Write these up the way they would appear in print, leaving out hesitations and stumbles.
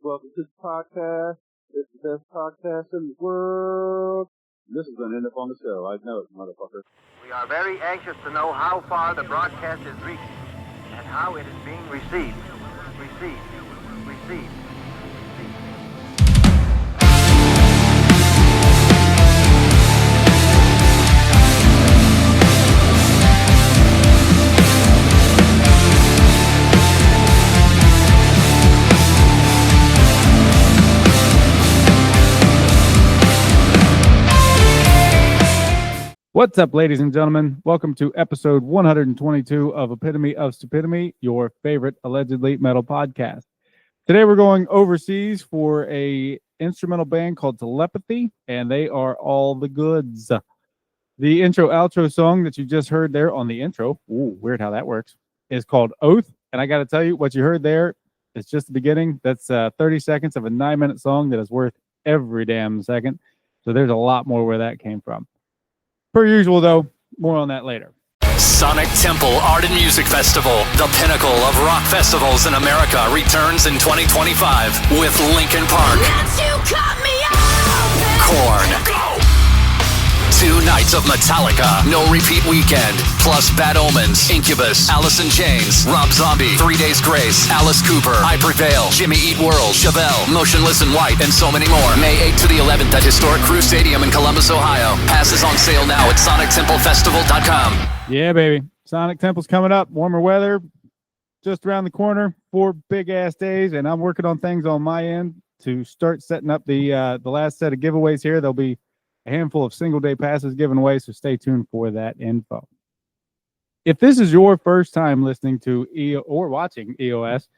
Welcome to the podcast. It's the best podcast in the world. This is going to end up on the show. I know it, motherfucker. We are very anxious to know how far the broadcast is reaching and how it is being received. Received. What's up, ladies and gentlemen? Welcome to episode 122 of Epitome of Stupidity, your favorite allegedly metal podcast. Today we're going overseas for a instrumental band called Telepathy, and they are all the goods. The intro-outro song that you just heard there on the intro, weird how that works, is called Oath. And I got to tell you, what you heard there is just the beginning. That's 30 seconds of a 9-minute song that is worth every damn second. So there's a lot more where that came from. Per usual, though, more on that later. Sonic Temple Art and Music Festival, the pinnacle of rock festivals in America, returns in 2025 with Linkin Park, Korn, 2 nights of Metallica, No Repeat Weekend, plus Bad Omens, Incubus, Alice in Chains, Rob Zombie, 3 Days Grace, Alice Cooper, I Prevail, Jimmy Eat World, Chevelle, Motionless in White, and so many more. May 8th to the 11th at Historic Crew Stadium in Columbus, Ohio. Passes on sale now at SonicTempleFestival.com. Yeah, baby. Sonic Temple's coming up. Warmer weather just around the corner. 4 big-ass days, and I'm working on things on my end to start setting up the last set of giveaways here. There'll be a handful of single-day passes given away, so stay tuned for that info. If this is your first time listening to or watching EOS,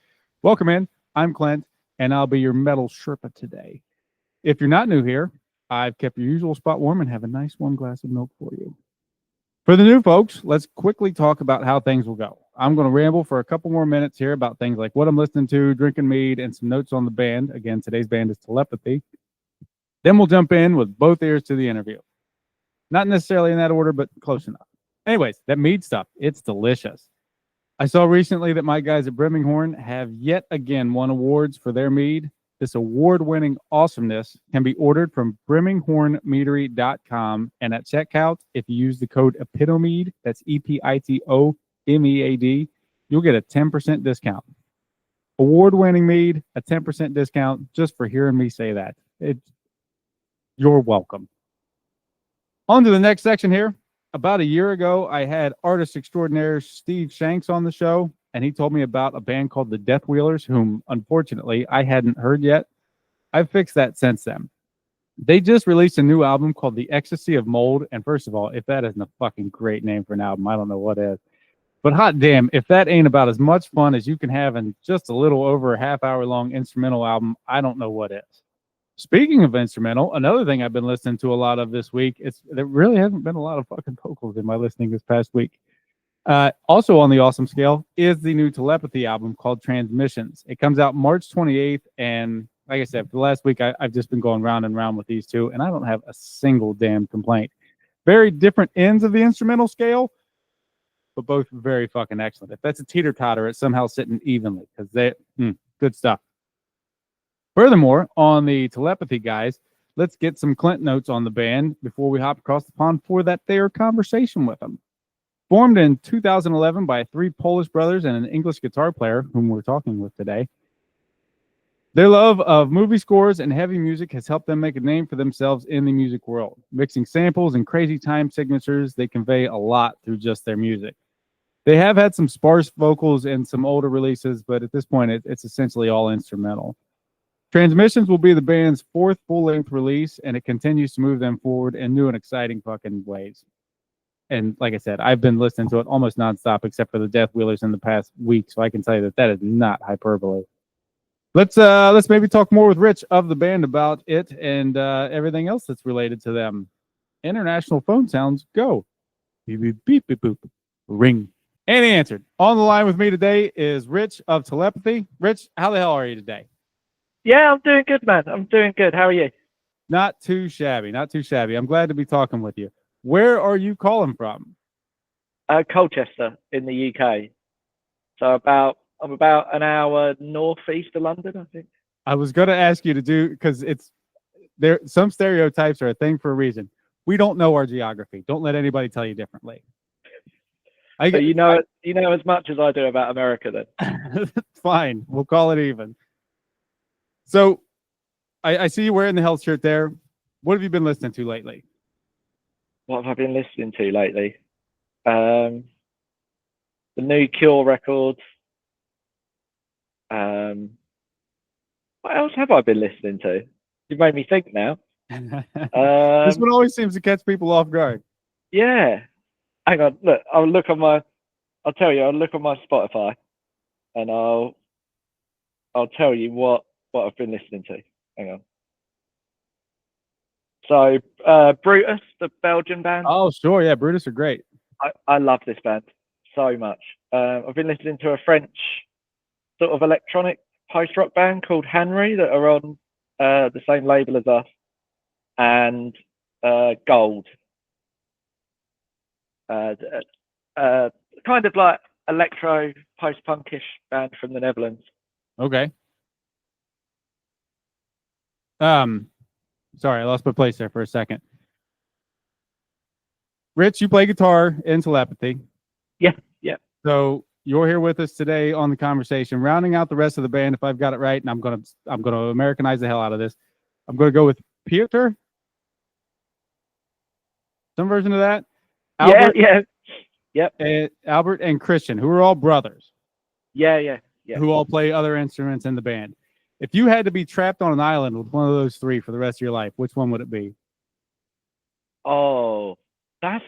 welcome in. I'm Clint, and I'll be your metal Sherpa today. If you're not new here, I've kept your usual spot warm and have a nice warm glass of milk for you. For the new folks, let's quickly talk about how things will go. I'm going to ramble for a couple more minutes here about things like what I'm listening to, drinking mead, and some notes on the band. Again, today's band is Telepathy. Then we'll jump in with both ears to the interview. Not necessarily in that order, but close enough. Anyways, that mead stuff, it's delicious. I saw recently that my guys at Brimming Horn have yet again won awards for their mead. This award-winning awesomeness can be ordered from BrimmingHornMeadery.com, and at checkout, if you use the code EPITOMEAD, that's EPITOMEAD, you'll get a 10% discount. Award-winning mead, a 10% discount just for hearing me say that. You're welcome. On to the next section here. About a year ago, I had artist extraordinaire Steve Shanks on the show, and he told me about a band called the Death Wheelers, whom, unfortunately, I hadn't heard yet. I've fixed that since then. They just released a new album called The Ecstasy of Mold, and first of all, if that isn't a fucking great name for an album, I don't know what is. But hot damn, if that ain't about as much fun as you can have in just a little over a half-hour-long instrumental album, I don't know what is. Speaking of instrumental, another thing I've been listening to a lot of this week, there really hasn't been a lot of fucking vocals in my listening this past week. Also on the awesome scale is the new Telepathy album called Transmissions. It comes out March 28th, and like I said, for the last week, I've just been going round and round with these two, and I don't have a single damn complaint. Very different ends of the instrumental scale, but both very fucking excellent. If that's a teeter-totter, it's somehow sitting evenly, because good stuff. Furthermore, on the Telepathy guys, let's get some Clint notes on the band before we hop across the pond for that there conversation with them. Formed in 2011 by 3 Polish brothers and an English guitar player, whom we're talking with today, their love of movie scores and heavy music has helped them make a name for themselves in the music world. Mixing samples and crazy time signatures, they convey a lot through just their music. They have had some sparse vocals in some older releases, but at this point, it's essentially all instrumental. Transmissions will be the band's 4th full-length release, and it continues to move them forward in new and exciting fucking ways. And like I said, I've been listening to it almost nonstop, except for the Death Wheelers in the past week, so I can tell you that is not hyperbole. Let's maybe talk more with Rich of the band about it and everything else that's related to them. International phone sounds go. Beep, beep, beep, beep, boop. Ring. And he answered. On the line with me today is Rich of Telepathy. Rich, how the hell are you today? Yeah, I'm doing good, man. I'm doing good. How are you? Not too shabby. Not too shabby. I'm glad to be talking with you. Where are you calling from? Colchester in the UK. So I'm about an hour northeast of London, I think. I was going to ask you to do, because it's there. Some stereotypes are a thing for a reason. We don't know our geography. Don't let anybody tell you differently. So you know as much as I do about America then. Fine. We'll call it even. So I see you wearing the health shirt there. What have you been listening to lately? What have I been listening to lately? The new Cure records. What else have I been listening to? You made me think now. This one always seems to catch people off guard. Yeah. Hang on. Look, I'll tell you. I'll look on my Spotify, and I'll tell you what I've been listening to. Hang on. So, Brutus, the Belgian band. Oh, sure. Yeah, Brutus are great. I love this band so much. I've been listening to a French sort of electronic post-rock band called Henry that are on the same label as us, and Gold. Kind of like electro post-punkish band from the Netherlands. Okay. Sorry, I lost my place there for a second. Rich, you play guitar in Telepathy. Yeah. So you're here with us today on the conversation, rounding out the rest of the band. If I've got it right, and I'm gonna Americanize the hell out of this. I'm gonna go with Peter. Some version of that. Albert, yep. And Albert and Christian, who are all brothers. Yeah. Who all play other instruments in the band. If you had to be trapped on an island with one of those three for the rest of your life, which one would it be? Oh, that's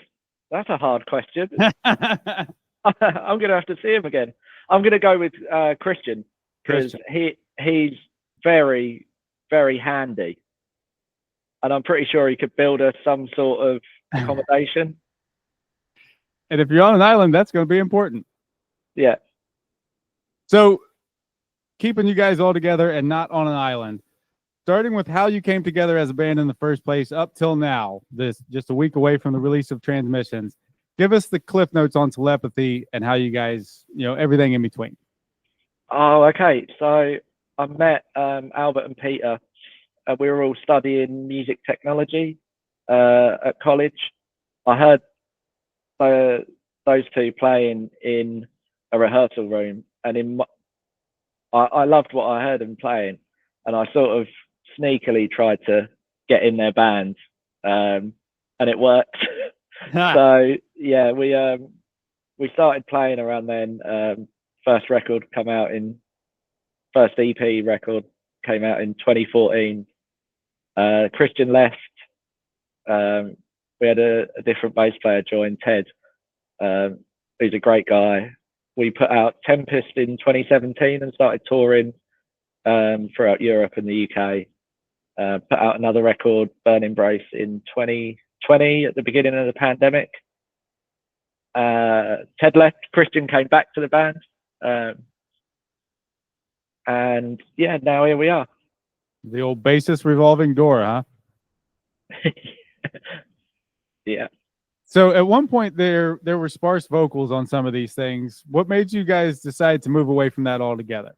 a hard question. I'm gonna have to see him again. I'm gonna go with Christian, because he's very, very handy, and I'm pretty sure he could build us some sort of accommodation. And if you're on an island, that's going to be important. Yeah. So, keeping you guys all together and not on an island, starting with how you came together as a band in the first place up till now, this just a week away from the release of Transmissions, give us the cliff notes on Telepathy and how you guys, everything in between. Oh, okay. So I met Albert and Peter. We were all studying music technology at college. I heard those two playing in a rehearsal room, and I loved what I heard them playing, and I sort of sneakily tried to get in their band, and it worked. So yeah, we started playing around then. First EP record came out in 2014. Christian left. We had a different bass player join, Ted, who's a great guy. We put out Tempest in 2017 and started touring throughout Europe and the UK. Put out another record, Burn Embrace, in 2020 at the beginning of the pandemic. Ted left, Christian came back to the band. And yeah, now here we are. The old bassist revolving door, huh? Yeah. So at one point there were sparse vocals on some of these things. What made you guys decide to move away from that altogether?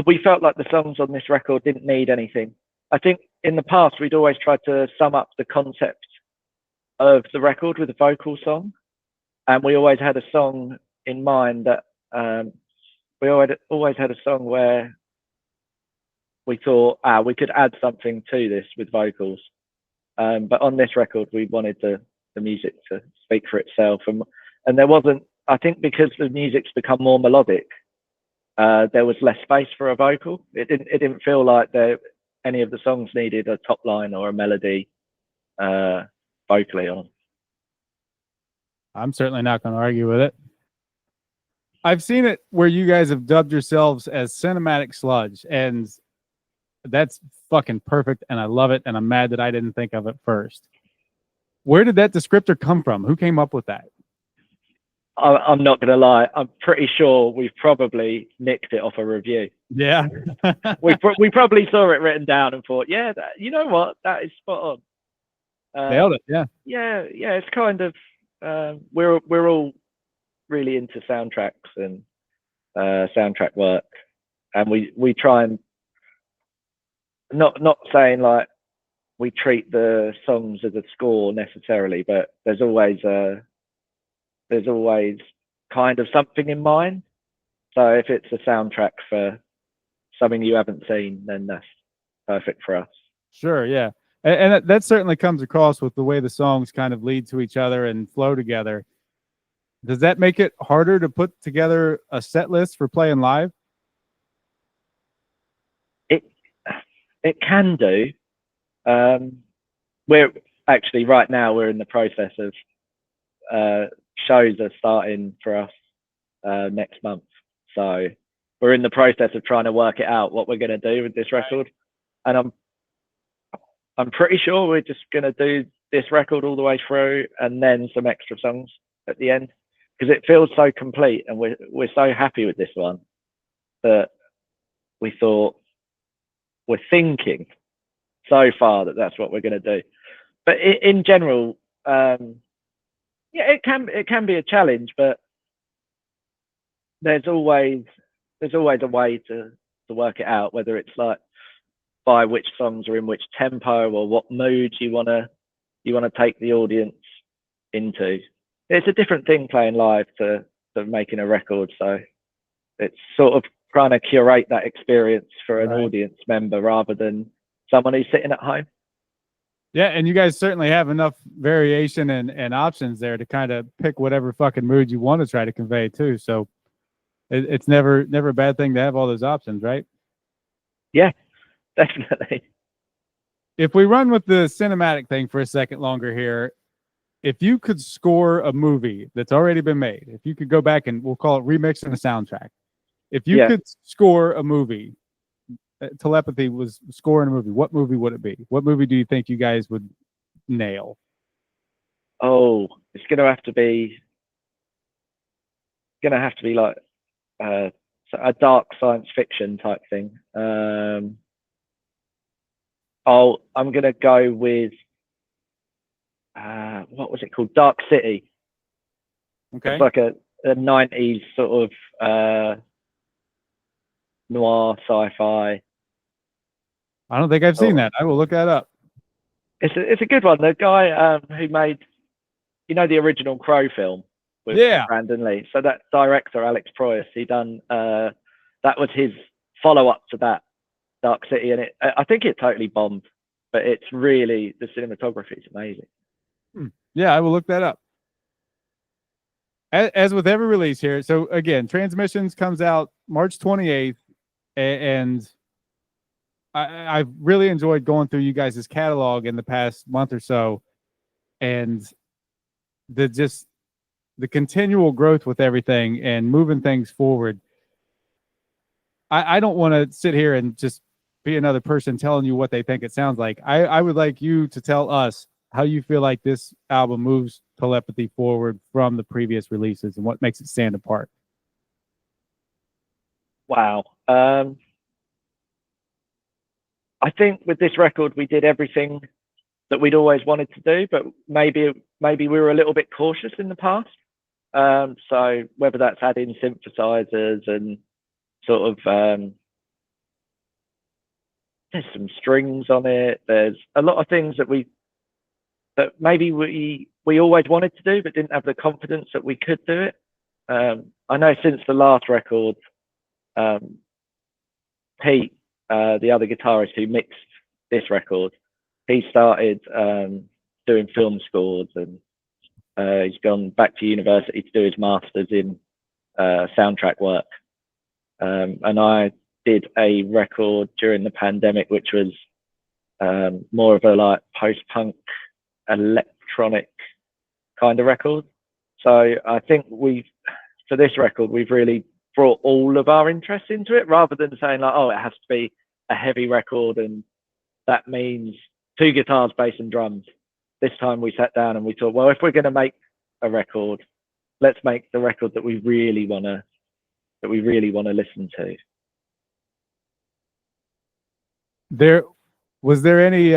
We felt like the songs on this record didn't need anything. I think in the past we'd always tried to sum up the concept of the record with a vocal song, and we always had a song in mind that we always had a song where we thought we could add something to this with vocals. But on this record, we wanted the music to speak for itself, and there wasn't. I think because the music's become more melodic, there was less space for a vocal. It didn't feel like any of the songs needed a top line or a melody vocally on. I'm certainly not going to argue with it. I've seen it where you guys have dubbed yourselves as Cinematic Sludge, and that's fucking perfect, and I love it, and I'm mad that I didn't think of it first. Where did that descriptor come from? Who came up with that? I'm not going to lie. I'm pretty sure we've probably nicked it off a review. Yeah. we probably saw it written down and thought, yeah, you know what? That is spot on. Nailed it, yeah. Yeah, it's kind of, we're all really into soundtracks and soundtrack work. and we try and not saying like we treat the songs as a score necessarily, but there's always kind of something in mind. So if it's a soundtrack for something you haven't seen, then that's perfect for us. Sure, yeah. And that certainly comes across with the way the songs kind of lead to each other and flow together. Does that make it harder to put together a set list for playing live? It can do. We're actually right now we're in the process of shows are starting for us next month. So we're in the process of trying to work it out what we're going to do with this record, and I'm pretty sure we're just going to do this record all the way through and then some extra songs at the end, because it feels so complete and we're so happy with this one that we thought, we're thinking so far that that's what we're going to do. But in general, yeah, it can be a challenge, but there's always a way to work it out, whether it's like by which songs are in which tempo or what mood you want to take the audience into. It's a different thing playing live to making a record, so it's sort of trying to curate that experience for an audience member rather than someone who's sitting at home. Yeah, and you guys certainly have enough variation and options there to kind of pick whatever fucking mood you want to try to convey too. So it's never a bad thing to have all those options, right? Yeah, definitely. If we run with the cinematic thing for a second longer here, if you could score a movie that's already been made, if you could go back and we'll call it remixing a soundtrack. If you could score a movie, Telepathy was scoring a movie, what movie would it be? What movie do you think you guys would nail? Oh, it's gonna have to be like a dark science fiction type thing. I'm gonna go with what was it called? Dark City. Okay. It's like a 90s sort of noir sci-fi. I don't think I've seen that. I will look that up. It's a good one. The guy who made, the original Crow film with Brandon Lee. So that director, Alex Proyas, he done that was his follow-up to that, Dark City, and I think it totally bombed. But it's really, the cinematography is amazing. Yeah, I will look that up. As with every release here, so again, Transmissions comes out March 28th, and I've really enjoyed going through you guys' catalog in the past month or so, and the continual growth with everything and moving things forward. I don't want to sit here and just be another person telling you what they think it sounds like. I would like you to tell us how you feel like this album moves Telepathy forward from the previous releases and what makes it stand apart. Wow. I think with this record, we did everything that we'd always wanted to do, but maybe we were a little bit cautious in the past. So whether that's adding synthesizers and sort of, there's some strings on it. There's a lot of things that maybe we always wanted to do, but didn't have the confidence that we could do it. I know since the last record, Pete, the other guitarist who mixed this record, he started doing film scores, and he's gone back to university to do his master's in soundtrack work. And I did a record during the pandemic, which was more of a like post-punk electronic kind of record. So I think for this record, we've really brought all of our interest into it, rather than saying like, oh, it has to be a heavy record and that means 2 guitars, bass and drums. This time we sat down and we thought, well, if we're going to make a record, let's make the record that we really want to listen to. Was there any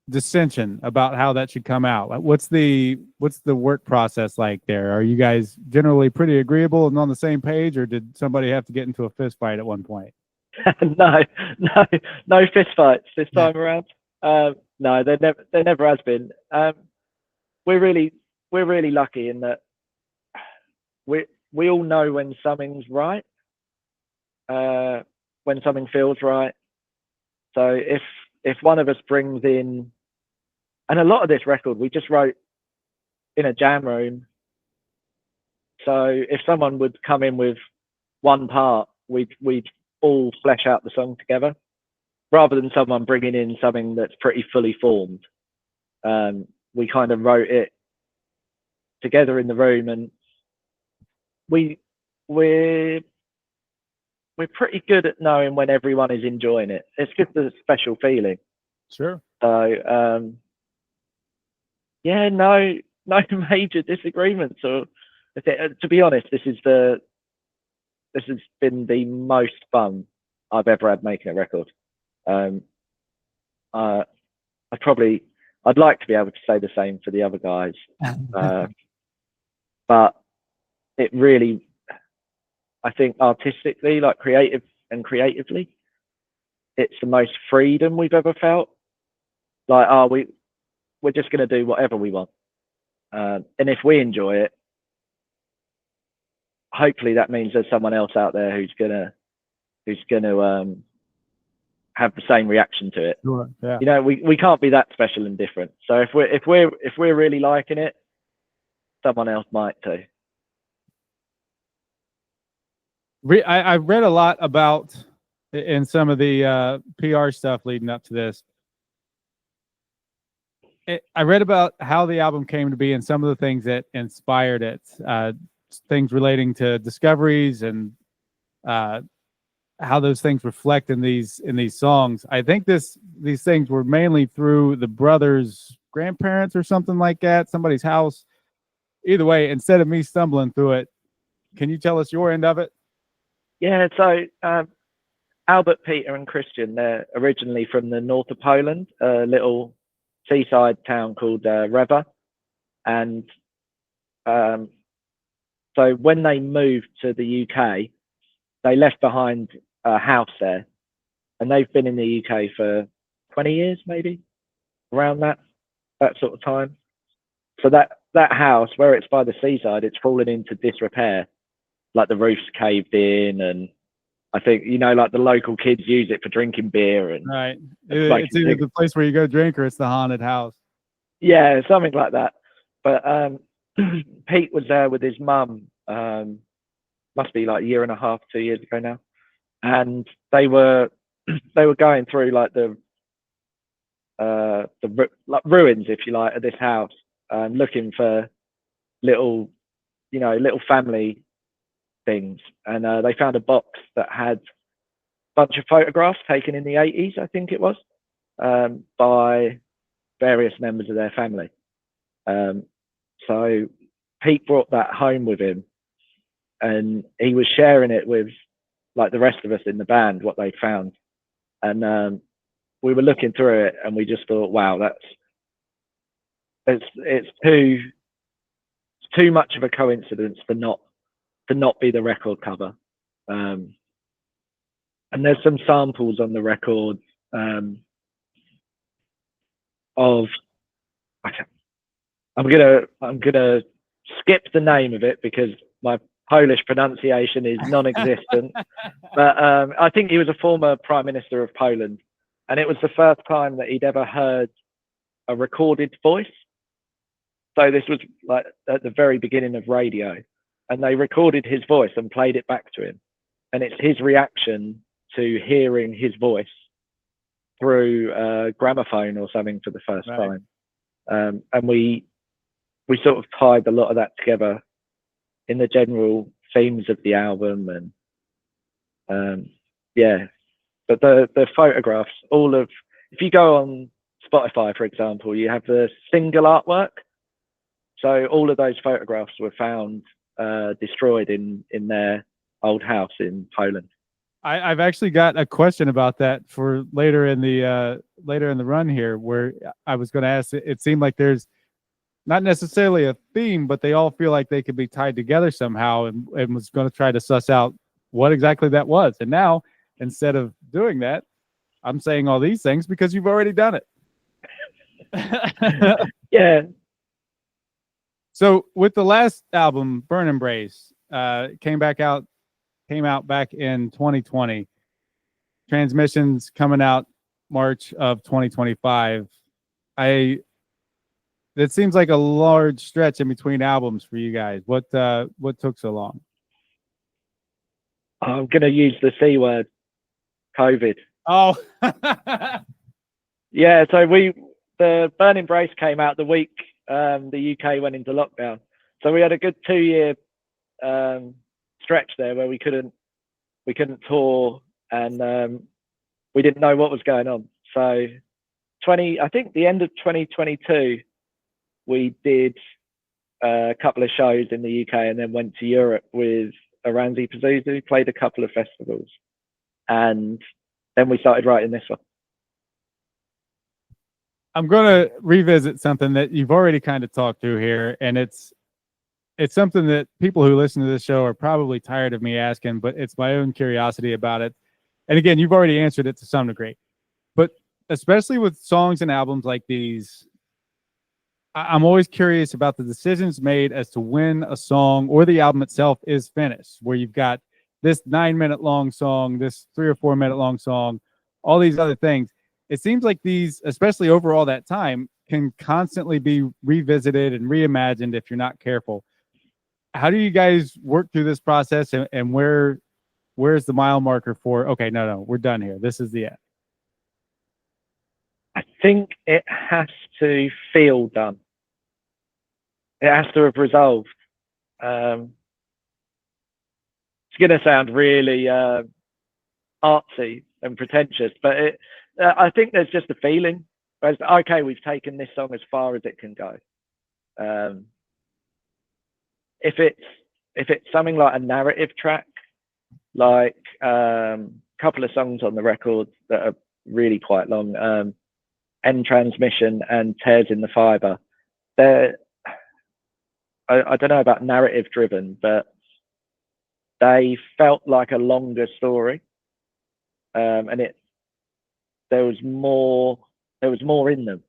dissension about how that should come out? Like, what's the work process like there? Are you guys generally pretty agreeable and on the same page, or did somebody have to get into a fist fight at one point? No fist fights this time around. No, there never has been. We're really lucky in that we all know when something's right, when something feels right. So if one of us brings in, and a lot of this record we just wrote in a jam room. So if someone would come in with one part, we'd all flesh out the song together, rather than someone bringing in something that's pretty fully formed. We kind of wrote it together in the room, and we're pretty good at knowing when everyone is enjoying it. It's just a special feeling. Sure. So yeah, no major disagreements. Or to be honest, this has been the most fun I've ever had making a record. I'd like to be able to say the same for the other guys, but it really, I think artistically, like creatively, it's the most freedom we've ever felt. Like, we're just going to do whatever we want, and if we enjoy it, hopefully that means there's someone else out there who's gonna have the same reaction to it. Sure. Yeah. You know, we can't be that special and different. So if we're really liking it, someone else might too. I read a lot about in some of the PR stuff leading up to this. I read about how the album came to be and some of the things that inspired it. Things relating to discoveries and how those things reflect in these songs. I think these things were mainly through the brothers' grandparents or something like that, somebody's house. Either way, instead of me stumbling through it, can you tell us your end of it? Yeah, so Albert, Peter, and Christian, they're originally from the north of Poland, a little seaside town called Rewa. And so when they moved to the UK, they left behind a house there. And they've been in the UK for 20 years, maybe, around that sort of time. So that house, where it's by the seaside, it's fallen into disrepair. Like the roof's caved in, and I think, like the local kids use it for drinking beer. And right, it's either the place where you go drink or it's the haunted house. Yeah, something like that. But Pete was there with his mum. Must be like a year and a half, 2 years ago now, and they were going through like the ruins, if you like, of this house, looking for little family things, and they found a box that had a bunch of photographs taken in the 80s, I think it was, by various members of their family. So Pete brought that home with him, and he was sharing it with like the rest of us in the band, what they found. And we were looking through it, and we just thought, wow, it's too much of a coincidence to not be the record cover. And there's some samples on the record of, I'm gonna skip the name of it because my Polish pronunciation is non-existent. But I think he was a former Prime Minister of Poland, and it was the first time that he'd ever heard a recorded voice. So this was like at the very beginning of radio, and they recorded his voice and played it back to him. And it's his reaction to hearing his voice through a gramophone or something for the first time. And we sort of tied a lot of that together in the general themes of the album. And yeah, but the photographs, if you go on Spotify, for example, you have the single artwork. So all of those photographs were found destroyed in their old house in Poland. I've actually got a question about that for later in the run here, where I was going to ask. It seemed like there's not necessarily a theme, but they all feel like they could be tied together somehow, and was going to try to suss out what exactly that was. And now, instead of doing that, I'm saying all these things because you've already done it. Yeah. So with the last album, Burn Embrace, came out back in 2020. Transmissions coming out March of 2025. It seems like a large stretch in between albums for you guys. What took so long? I'm going to use the C word, COVID. Oh, Yeah, so the Burn Embrace came out the week the UK went into lockdown. So we had a good 2-year stretch there where we couldn't tour, and we didn't know what was going on. So I think the end of 2022, we did a couple of shows in the UK and then went to Europe with Aranzi Pazuzu, played a couple of festivals, and then we started writing this one. I'm going to revisit something that you've already kind of talked through here, and it's something that people who listen to this show are probably tired of me asking, but it's my own curiosity about it. And again, you've already answered it to some degree, but especially with songs and albums like these, I'm always curious about the decisions made as to when a song or the album itself is finished, where you've got this 9-minute long song, this 3 or 4 minute long song, all these other things. It seems like these, especially over all that time, can constantly be revisited and reimagined if you're not careful. How do you guys work through this process, and where's the mile marker for, okay, no, we're done here. This is the end? I think it has to feel done. It has to have resolved. It's going to sound really artsy and pretentious, but I think there's just a feeling. Whereas, okay, we've taken this song as far as it can go. If it's something like a narrative track, like a couple of songs on the record that are really quite long, End Transmission and Tears in the Fibre, I don't know about narrative driven, but they felt like a longer story, and there was more in them.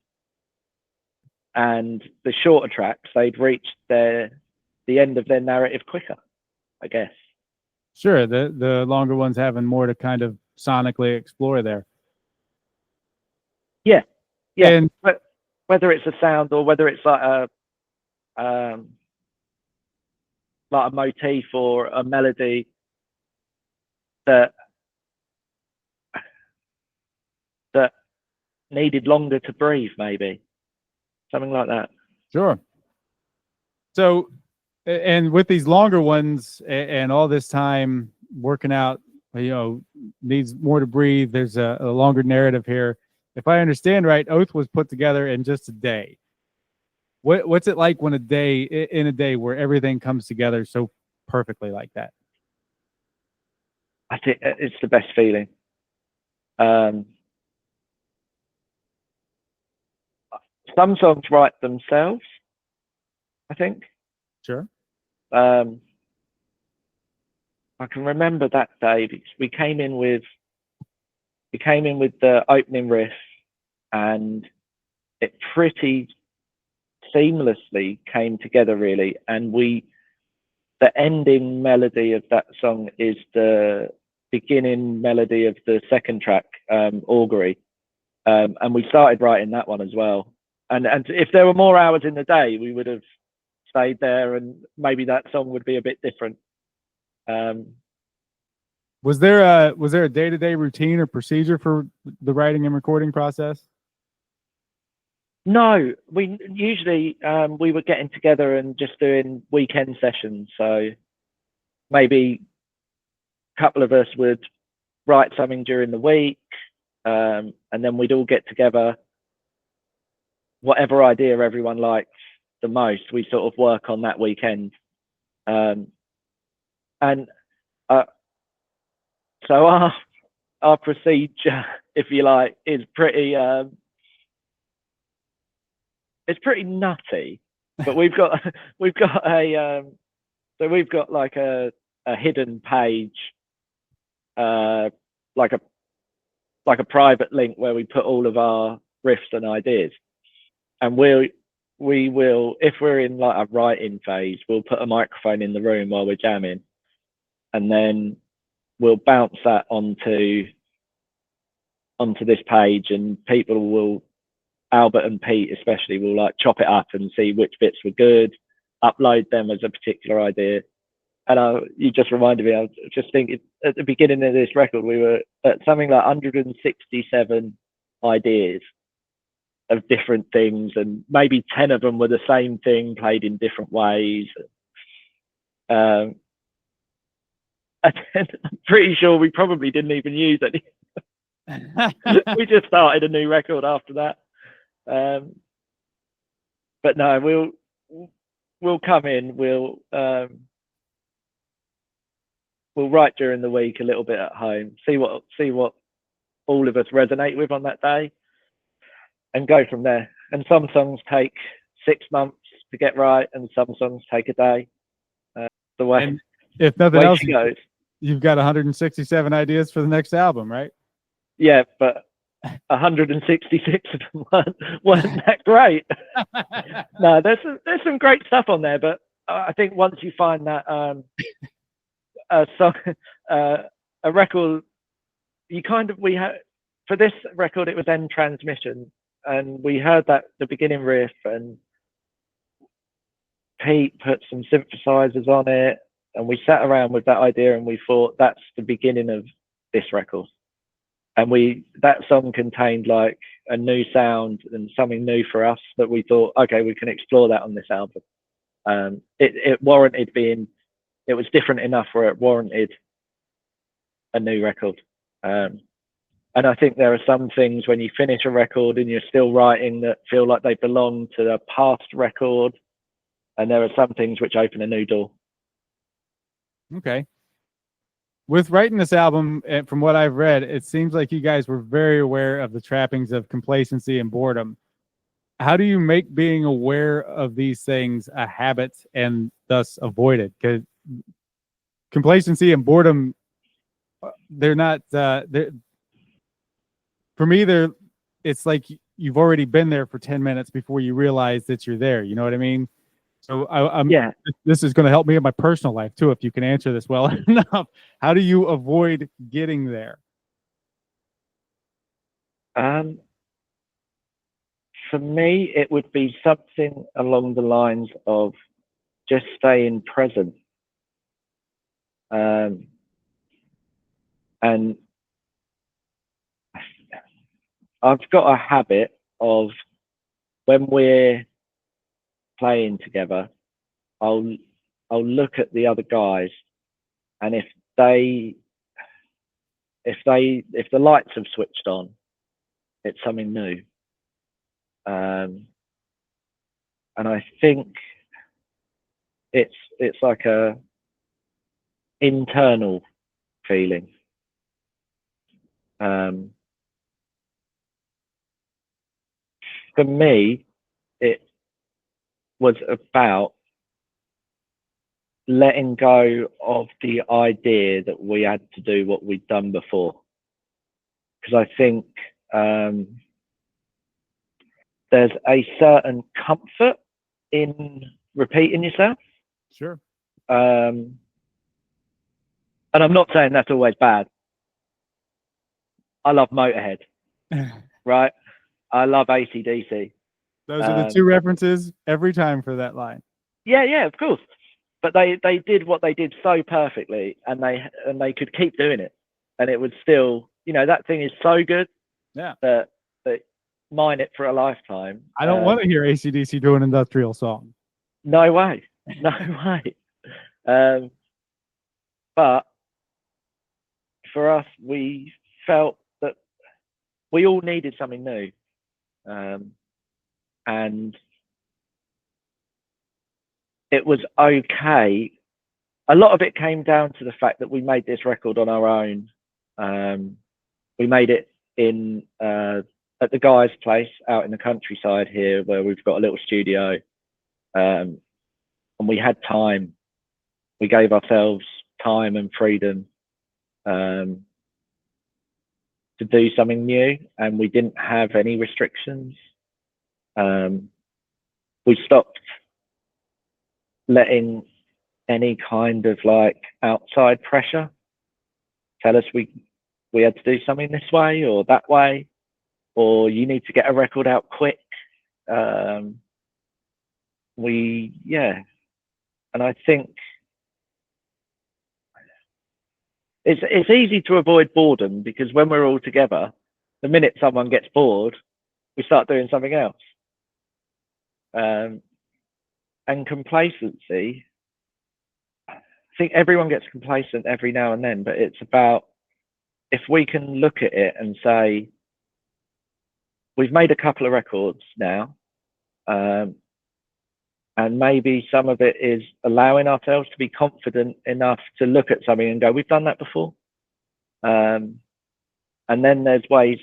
And the shorter tracks, they'd reached the end of their narrative quicker, I guess. Sure, the longer ones having more to kind of sonically explore there. Yeah, and but whether it's a sound or whether it's like a motif or a melody that needed longer to breathe, maybe something like that. Sure. So, and with these longer ones and all this time working out, needs more to breathe. There's a longer narrative here. If I understand right, Oath was put together in just a day. What's it like when in a day where everything comes together so perfectly like that? I think it's the best feeling. Some songs write themselves, I think. Sure. I can remember that day because we came in with the opening riff, and it pretty seamlessly came together, really. And the ending melody of that song is the beginning melody of the second track, Augury, and we started writing that one as well. And if there were more hours in the day, we would have stayed there, and maybe that song would be a bit different. Was there a day-to-day routine or procedure for the writing and recording process? No, we usually we were getting together and just doing weekend sessions. So maybe a couple of us would write something during the week, and then we'd all get together. Whatever idea everyone likes the most, we sort of work on that weekend. And So our procedure, if you like, is pretty it's pretty nutty. But we've got like a hidden page, like a private link where we put all of our riffs and ideas, and we will, if we're in like a writing phase, we'll put a microphone in the room while we're jamming, and then we'll bounce that onto this page, and people will, Albert and Pete especially, will like chop it up and see which bits were good, upload them as a particular idea. And you just reminded me, I was just thinking at the beginning of this record, we were at something like 167 ideas of different things, and maybe 10 of them were the same thing played in different ways. And I'm pretty sure we probably didn't even use any. We just started a new record after that. But no, we'll come in, we'll write during the week a little bit at home, see what all of us resonate with on that day, and go from there. And some songs take 6 months to get right, and some songs take a day. The way, and if nothing way else, goes. You've got 167 ideas for the next album, right? Yeah, but 166 of them weren't that great. No, there's some great stuff on there, but I think once you find that a record, we had, for this record it was End Transmission, and we heard that the beginning riff, and Pete put some synthesizers on it, and we sat around with that idea, and we thought that's the beginning of this record. And that song contained like a new sound and something new for us that we thought, okay, we can explore that on this album. It warranted being, it was different enough where it warranted a new record. And I think there are some things when you finish a record and you're still writing that feel like they belong to a past record. And there are some things which open a new door. Okay. With writing this album, from what I've read, it seems like you guys were very aware of the trappings of complacency and boredom. How do you make being aware of these things a habit and thus avoid it? Because complacency and boredom, they're not, for me, it's like you've already been there for 10 minutes before you realize that you're there. You know what I mean? So yeah, this is going to help me in my personal life too, if you can answer this well enough. How do you avoid getting there? For me, it would be something along the lines of just staying present. And I've got a habit of, when we're playing together, I'll look at the other guys, and if the lights have switched on, it's something new. And I think it's like a internal feeling. For me, it was about letting go of the idea that we had to do what we'd done before. Because I think there's a certain comfort in repeating yourself. Sure. And I'm not saying that's always bad. I love Motorhead, right? I love AC/DC. Those are the two references every time for that line. Yeah, of course. But they did what they did so perfectly, and they could keep doing it, and it would still, that thing is so good. Yeah. That mine it for a lifetime. I don't want to hear AC/DC do an industrial song. No way. But for us, we felt that we all needed something new. And it was okay. A lot of it came down to the fact that we made this record on our own, We made it in at the guy's place out in the countryside here, where we've got a little studio, and we had time. We gave ourselves time and freedom to do something new, and we didn't have any restrictions. We stopped letting any kind of like outside pressure tell us we had to do something this way or that way, or you need to get a record out quick. And I think it's easy to avoid boredom, because when we're all together, the minute someone gets bored, we start doing something else. And complacency, I think everyone gets complacent every now and then, but it's about, if we can look at it and say, we've made a couple of records now, and maybe some of it is allowing ourselves to be confident enough to look at something and go, we've done that before. And then there's ways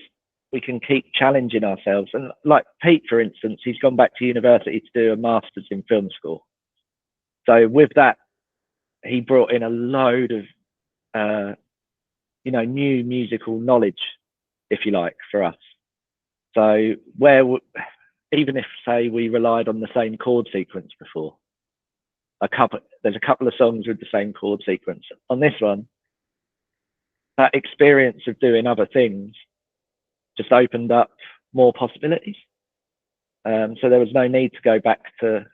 we can keep challenging ourselves. And like Pete, for instance, he's gone back to university to do a master's in film score. So with that, he brought in a load of, new musical knowledge, if you like, for us. So even if, say, we relied on the same chord sequence before, there's a couple of songs with the same chord sequence. On this one, that experience of doing other things just opened up more possibilities. So there was no need to go back to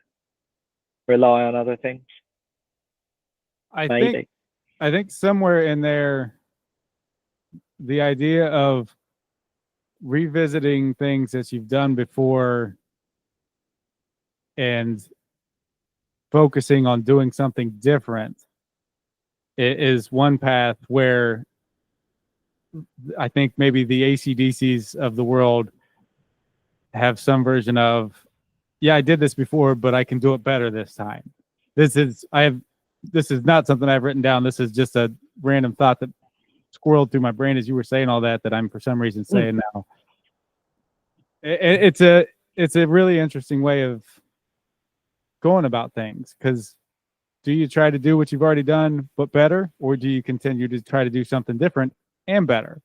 rely on other things. I think somewhere in there, the idea of revisiting things that you've done before and focusing on doing something different is one path where I think maybe the AC/DCs of the world have some version of, yeah, I did this before, but I can do it better this time. This is not something I've written down. This is just a random thought that squirreled through my brain as you were saying all that I'm for some reason saying now. It's a really interesting way of going about things, because do you try to do what you've already done but better, or do you continue to try to do something different and better?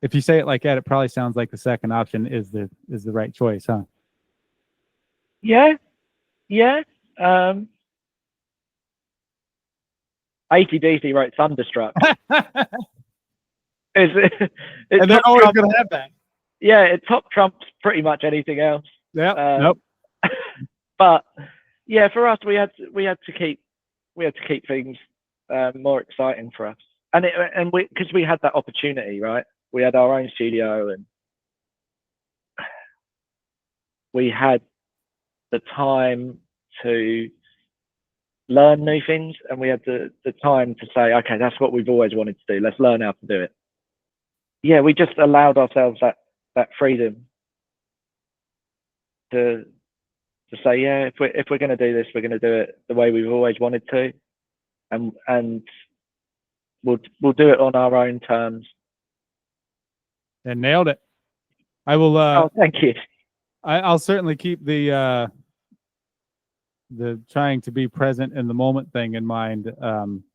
If you say it like that, it probably sounds like the second option is the right choice, huh? Yeah. AC/DC wrote Thunderstruck. And they're always going to have that. Yeah, it top trumps pretty much anything else. Yeah. Nope. But yeah, for us, we had to keep things more exciting for us, and because we had that opportunity, right? We had our own studio, and we had the time to learn new things, and we had the time to say, okay, that's what we've always wanted to do. Let's learn how to do it. Yeah, we just allowed ourselves that freedom to say, yeah, if we're going to do this, we're going to do it the way we've always wanted to, and we'll do it on our own terms. And nailed it. I will. Thank you. I'll certainly keep the trying to be present in the moment thing in mind,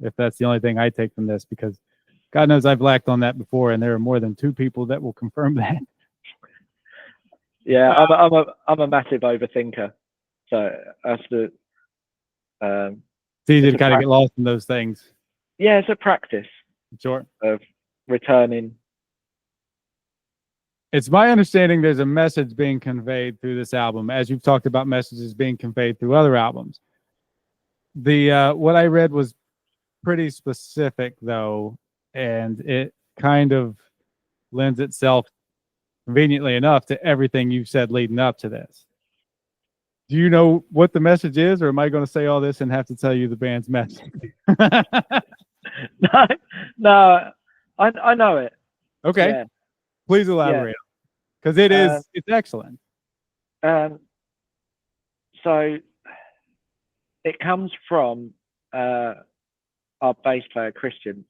if that's the only thing I take from this, because God knows I've lacked on that before, and there are more than two people that will confirm that. Yeah, I'm a massive overthinker, so that's the. It's easy to kind of get lost in those things. Yeah, it's a practice. Sure. Of returning. It's my understanding there's a message being conveyed through this album, as you've talked about messages being conveyed through other albums. The what I read was pretty specific, though, and it kind of lends itself conveniently enough to everything you've said leading up to this. Do you know what the message is, or am I going to say all this and have to tell you the band's message? No, I know it. Okay. Yeah. Please elaborate, because it's excellent. So it comes from our bass player Christian.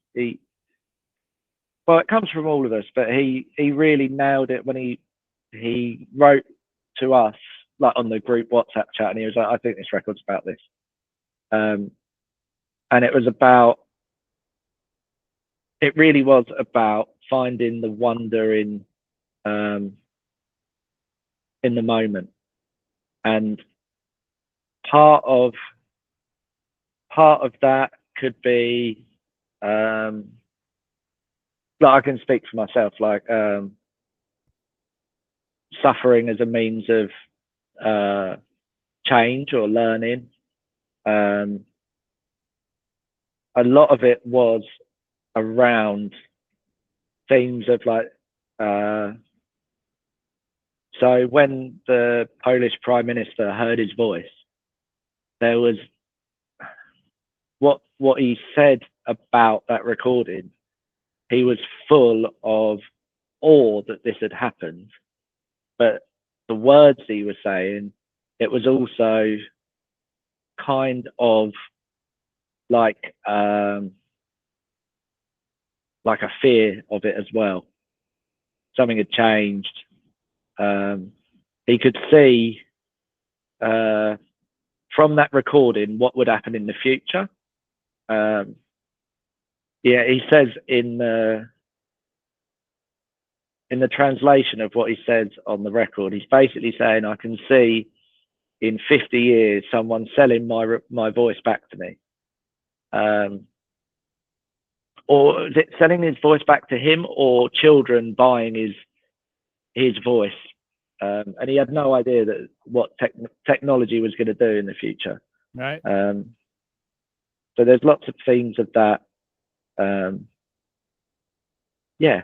well, it comes from all of us, but he really nailed it when he wrote to us, like on the group WhatsApp chat, and he was like, I think this record's about this. And it really was about finding the wonder in the moment. And part of that could be, like, I can speak for myself, like, suffering as a means of change or learning. A lot of it was around themes of like, so when the Polish Prime Minister heard his voice, there was what he said about that recording. He was full of awe that this had happened, but the words he was saying, it was also kind of like a fear of it as well. Something had changed. He could see from that recording what would happen in the future. Yeah, he says in the translation of what he says on the record, he's basically saying, I can see in 50 years someone selling my voice back to me. Or is it selling his voice back to him, or children buying his voice? And he had no idea that what technology was going to do in the future. Right. So there's lots of themes of that. Yeah,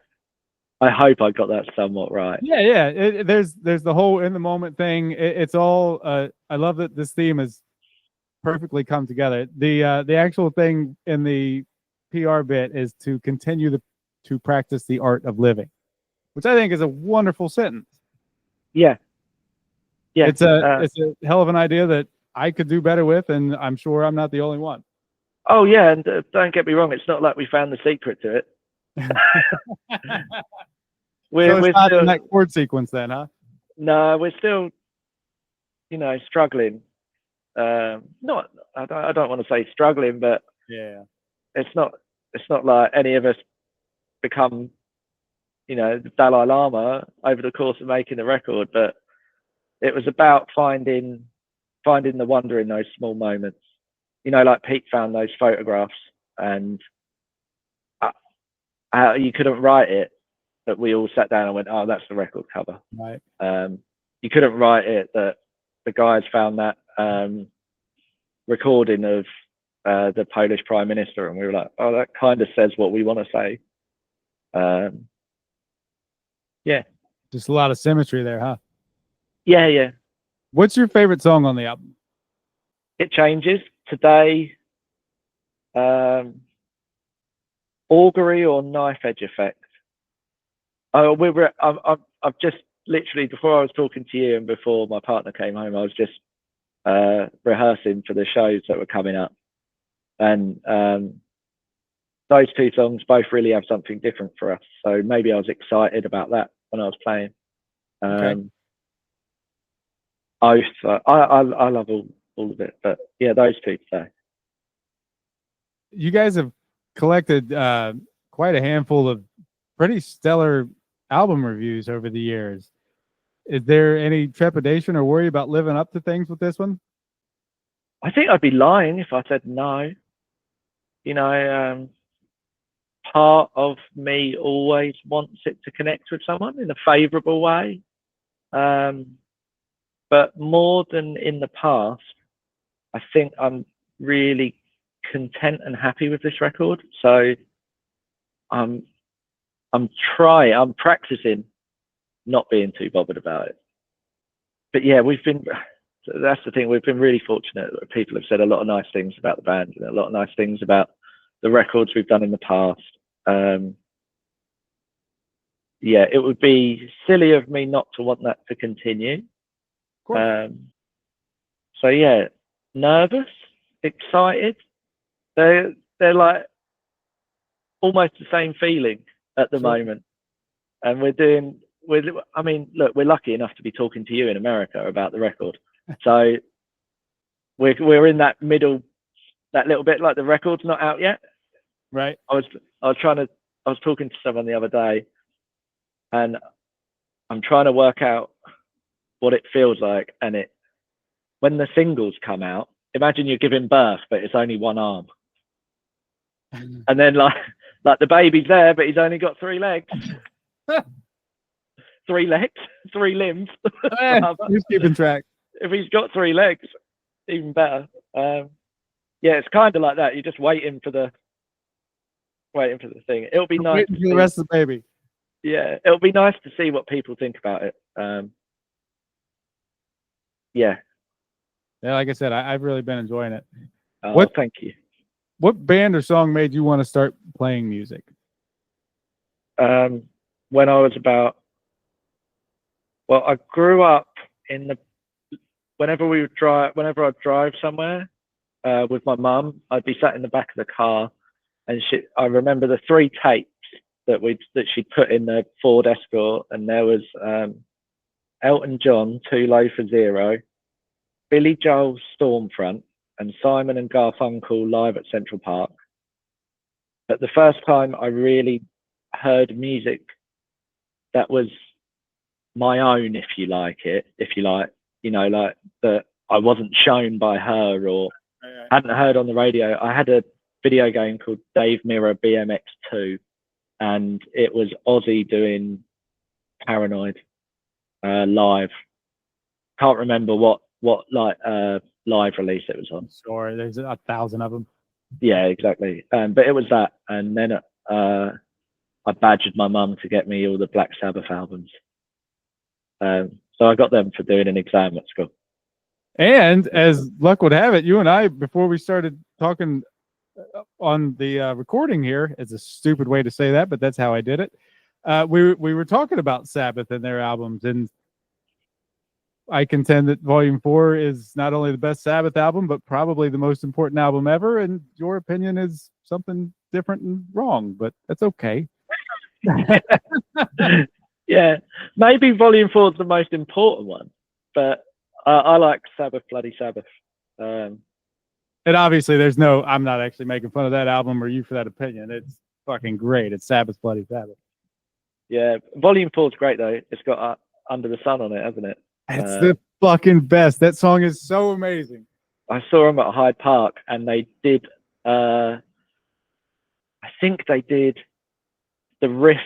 I hope I got that somewhat right. Yeah. There's the whole in the moment thing. It's all. I love that this theme has perfectly come together. The actual thing in the PR bit is to continue to practice the art of living, which I think is a wonderful sentence. Yeah. It's a hell of an idea that I could do better with, and I'm sure I'm not the only one. Oh yeah, and don't get me wrong, it's not like we found the secret to it. we're not still in that chord sequence then, huh? No, we're still, struggling. I don't want to say struggling, but yeah, it's not like any of us become, the Dalai Lama over the course of making the record, but it was about finding the wonder in those small moments. Like Pete found those photographs, and you couldn't write it, but we all sat down and went, "Oh, that's the record cover." Right. You couldn't write it that the guys found that recording of the Polish Prime Minister, and we were like, "Oh, that kind of says what we want to say." Yeah. Just a lot of symmetry there, huh? Yeah. What's your favorite song on the album? It changes. Today, Augury or Knife Edge Effect. I've just literally, before I was talking to you and before my partner came home, I was just rehearsing for the shows that were coming up, and those two songs both really have something different for us. So maybe I was excited about that when I was playing. Okay. I love all of it, but yeah, those two today. You guys have collected quite a handful of pretty stellar album reviews over the years. Is there any trepidation or worry about living up to things with this one? I think I'd be lying if I said no. Part of me always wants it to connect with someone in a favorable way. But more than in the past, I think I'm really content and happy with this record. So I'm practicing not being too bothered about it. But yeah, that's the thing, we've been really fortunate that people have said a lot of nice things about the band and a lot of nice things about the records we've done in the past. Yeah, it would be silly of me not to want that to continue. So yeah, nervous, excited. They're like almost the same feeling. at the moment, and I mean, look, we're lucky enough to be talking to you in America about the record, so we're in that middle, that little bit, like the record's not out yet. Right. I was talking to someone the other day, and I'm trying to work out what it feels like, and when the singles come out, imagine you're giving birth, but it's only one arm, and then like the baby's there, but he's only got 3 legs. 3 legs, 3 limbs. He's keeping track. If he's got 3 legs, even better. Yeah, it's kind of like that. You're just waiting for the thing. It'll be nice Waiting for the rest of the baby. Yeah, it'll be nice to see what people think about it. Yeah, like I said, I've really been enjoying it. Thank you. What band or song made you want to start playing music? When I was I grew up whenever I'd drive somewhere with my mum, I'd be sat in the back of the car, and I remember the 3 tapes that she put in the Ford Escort, and there was Elton John, Too Low for Zero, Billy Joel's Stormfront, and Simon and Garfunkel Live at Central Park. But the first time I really heard music that was my own, if you like, like that I wasn't shown by her or hadn't heard on the radio. I had a video game called Dave Mirra BMX 2, and it was Ozzy doing Paranoid live. Can't remember what live release it was on. Sure, there's 1,000 of them. Yeah, exactly. But it was that, and then I badgered my mum to get me all the Black Sabbath albums. So I got them for doing an exam at school. And as luck would have it, you and I, before we started talking on the recording here, it's a stupid way to say that, but that's how I did it. We were talking about Sabbath and their albums, and I contend that Volume 4 is not only the best Sabbath album, but probably the most important album ever. And your opinion is something different and wrong, but that's okay. Yeah, maybe Volume 4 is the most important one, but I like Sabbath, Bloody Sabbath. And obviously, I'm not actually making fun of that album or you for that opinion. It's fucking great. It's Sabbath, Bloody Sabbath. Yeah, Volume 4 is great though. It's got Under the Sun on it, hasn't it? It's the fucking best. That song is so amazing. I saw them at Hyde Park, and they did. I think they did the riff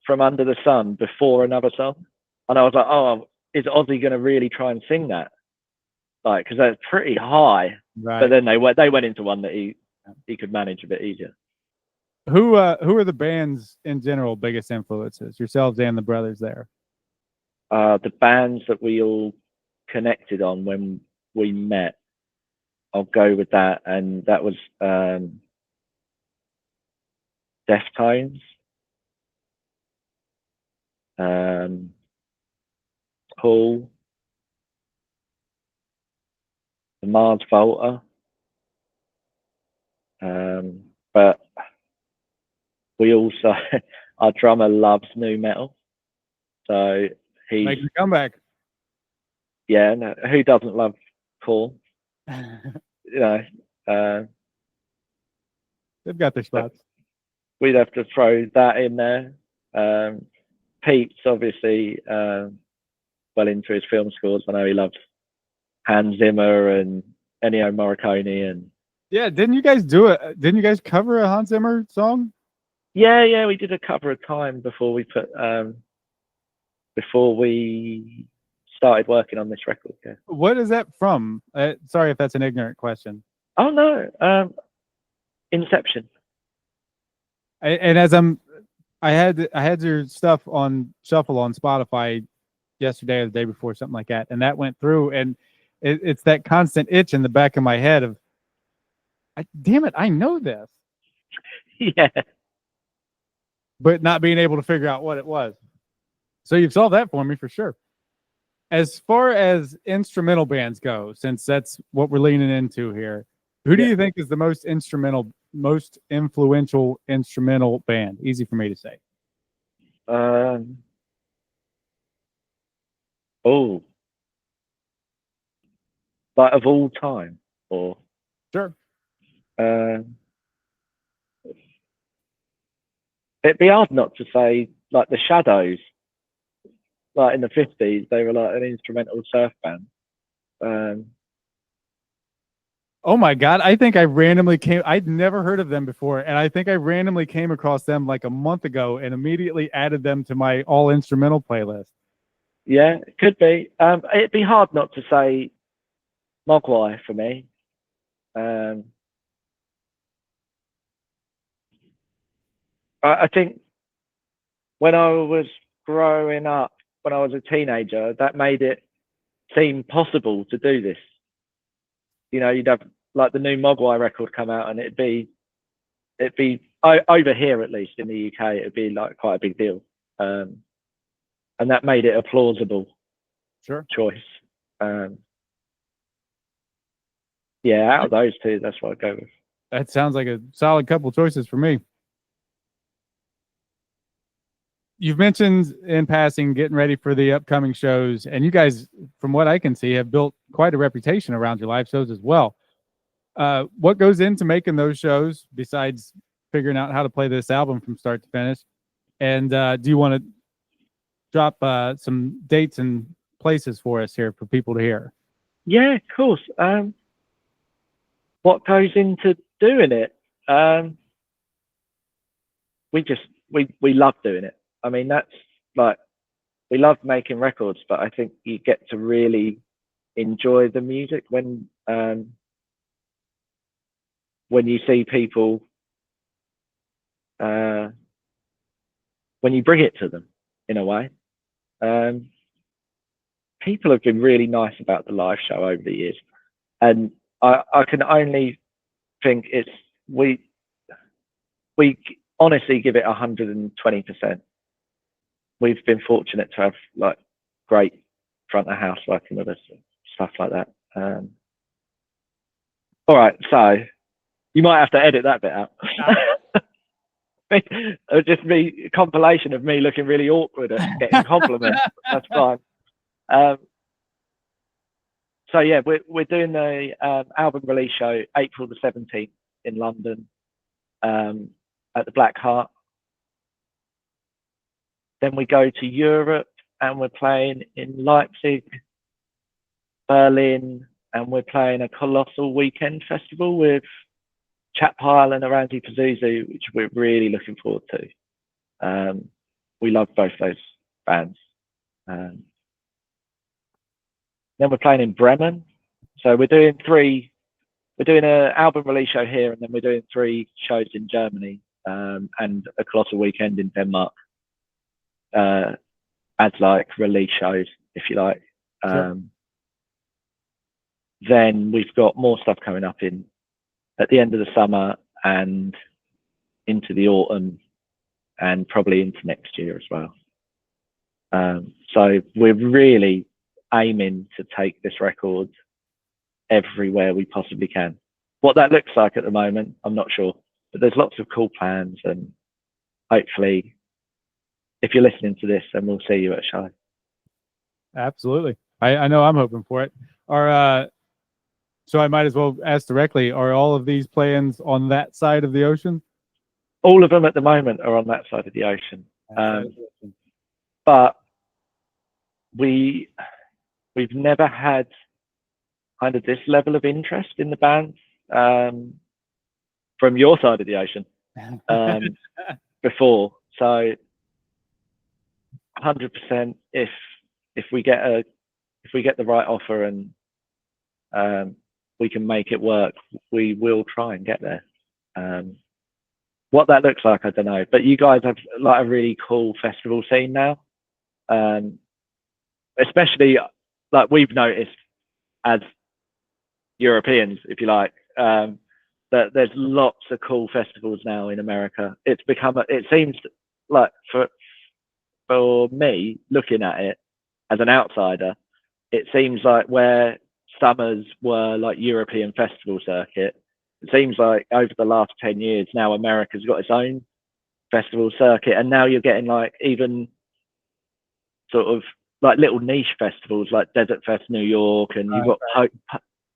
from Under the Sun before another song, and I was like, "Oh, is Ozzy going to really try and sing that?" Like, because that's pretty high. Right. But then they went into one that he could manage a bit easier. Who are the band's in general biggest influences? Yourselves and the brothers there. The bands that we all connected on when we met, I'll go with that, and that was Deftones, Paul, the Mars Volta, but we also, our drummer loves nu metal, so he's making a comeback. Yeah, no, who doesn't love Paul? You know, they've got their spots. We'd have to throw that in there. Pete's obviously well into his film scores. I know he loves Hans Zimmer and Ennio Morricone, and yeah, didn't you guys do it? Didn't you guys cover a Hans Zimmer song? Yeah, we did a cover of Time before we started working on this record. Yeah. What is that from? Sorry if that's an ignorant question. Oh no, Inception. And as I had your stuff on shuffle on Spotify yesterday or the day before, something like that, and that went through, and it's that constant itch in the back of my head of, damn it, I know this. Yeah. But not being able to figure out what it was. So you've solved that for me for sure. As far as instrumental bands go, since that's what we're leaning into here, who do you think is the most influential instrumental band? Easy for me to say. Oh, like of all time, or Sure. it'd be hard not to say like the Shadows. Like in the 50s, they were like an instrumental surf band. Oh my God. I think I randomly I'd never heard of them before. And I think I randomly came across them like a month ago and immediately added them to my all instrumental playlist. Yeah, it could be. It'd be hard not to say Mogwai for me. I think when I was growing up, when I was a teenager, that made it seem possible to do this. You know, you'd have like the new Mogwai record come out, and it'd be over here, at least in the UK, it'd be like quite a big deal, and that made it a plausible choice. Yeah, out of those two, that's what I'd go with. That sounds like a solid couple choices for me. You've mentioned in passing getting ready for the upcoming shows, and you guys, from what I can see, have built quite a reputation around your live shows as well. What goes into making those shows besides figuring out how to play this album from start to finish? And do you want to drop some dates and places for us here for people to hear? Yeah, of course. What goes into doing it? We love doing it. I mean, that's like, we love making records, but I think you get to really enjoy the music when you see people, when you bring it to them in a way. People have been really nice about the live show over the years, and I can only think we honestly give it 120%. We've been fortunate to have like great front of house working with us, stuff like that. All right, so you might have to edit that bit out. It'll just be a compilation of me looking really awkward at getting compliments. That's fine. So yeah, we're doing the album release show April the 17th in London at the Black Heart. Then we go to Europe and we're playing in Leipzig, Berlin, and we're playing a colossal weekend festival with Chat Pile and Aranzi Pazuzu, which we're really looking forward to. We love both those bands. Then we're playing in Bremen. So we're doing an album release show here, and then we're doing 3 shows in Germany, and a colossal weekend in Denmark. As like release shows, if you like. Sure. Then we've got more stuff coming up at the end of the summer and into the autumn, and probably into next year as well. So we're really aiming to take this record everywhere we possibly can. What that looks like at the moment, I'm not sure, but there's lots of cool plans, and hopefully, if you're listening to this, then we'll see you at a show. Absolutely. I know I'm hoping for it. So I might as well ask directly, are all of these plans on that side of the ocean? All of them at the moment are on that side of the ocean. But we've never had kind of this level of interest in the band from your side of the ocean before. So 100%, if we get the right offer and we can make it work, we will try and get there. What that looks like, I don't know. But you guys have like a really cool festival scene now, especially like we've noticed as Europeans, if you like, that there's lots of cool festivals now in America. It's become, it seems like for me, looking at it as an outsider, it seems like where summers were like European festival circuit, it seems like over the last 10 years now America's got its own festival circuit, and now you're getting like even sort of like little niche festivals like Desert Fest New York, and you've got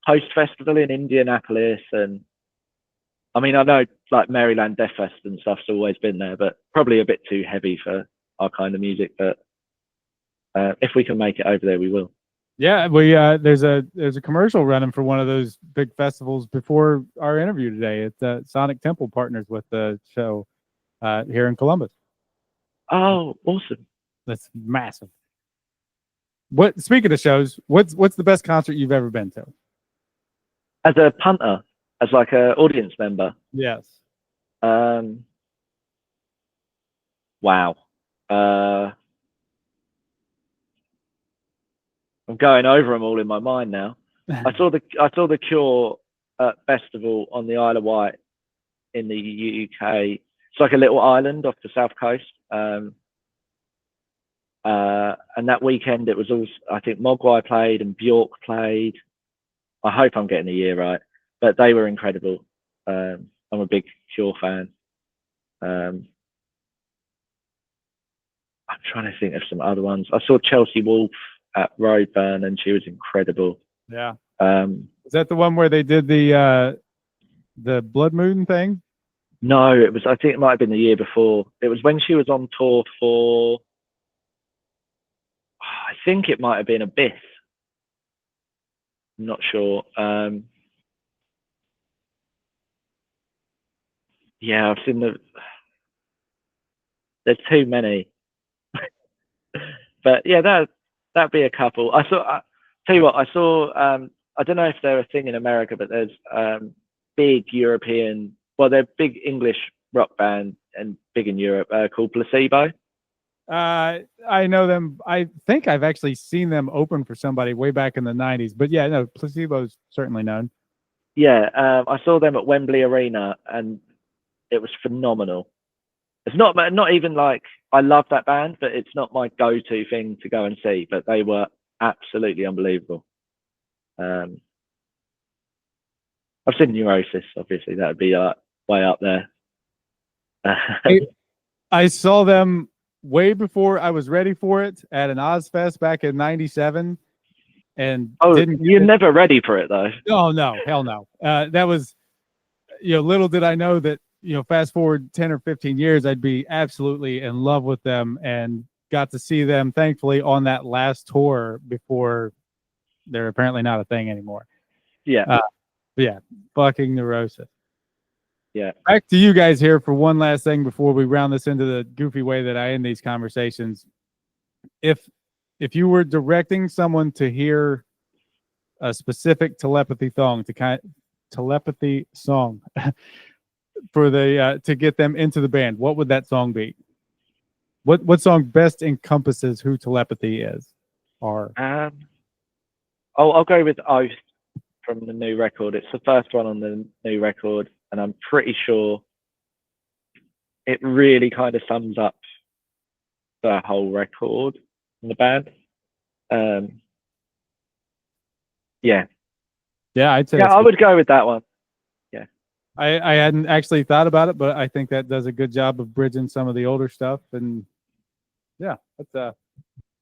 Post Festival in Indianapolis, and I mean I know like Maryland Death Fest and stuff's always been there, but probably a bit too heavy for our kind of music. But if we can make it over there, we will. Yeah, we there's a commercial running for one of those big festivals before our interview today. It's Sonic Temple partners with the show here in Columbus. Oh, awesome! That's massive. What speaking of shows, what's the best concert you've ever been to? As a punter, as like an audience member. Yes. Wow. I'm going over them all in my mind now. I saw the Cure at festival on the Isle of Wight in the UK. It's like a little island off the south coast. And that weekend it was all, I think Mogwai played and Bjork played. I hope I'm getting the year right, but they were incredible. I'm a big Cure fan. I'm trying to think of some other ones. I saw Chelsea Wolfe at Roadburn, and she was incredible. Yeah. Is that the one where they did the Blood Moon thing? No, it was. I think it might have been the year before. It was when she was on tour for. I think it might have been Abyss. I'm not sure. Yeah, I've seen the. There's too many. But yeah, that'd be a couple. Tell you what, I saw. I don't know if they're a thing in America, but there's big European. Well, they're big English rock band and big in Europe called Placebo. I know them. I think I've actually seen them open for somebody way back in the 90s. But yeah, no, Placebo's certainly known. Yeah, I saw them at Wembley Arena, and it was phenomenal. It's not even like I love that band, but it's not my go-to thing to go and see. But they were absolutely unbelievable. I've seen Neurosis, obviously. That would be way up there. I saw them way before I was ready for it at an Ozfest back in '97, and you're never ready for it though. Oh no, hell no. That was, little did I know that fast forward 10 or 15 years, I'd be absolutely in love with them, and got to see them thankfully on that last tour before they're apparently not a thing anymore. Yeah. Yeah, fucking Neurosis. Yeah. Back to you guys here for one last thing before we round this into the goofy way that I end these conversations. If you were directing someone to hear a specific telepathy song for to get them into the band, what would that song be? What song best encompasses who telepathy is? I'll go with Oath from the new record. It's the first one on the new record, and I'm pretty sure it really kind of sums up the whole record in the band. Yeah, I'd say I would go with that one. Yeah, I hadn't actually thought about it, but I think that does a good job of bridging some of the older stuff. And yeah,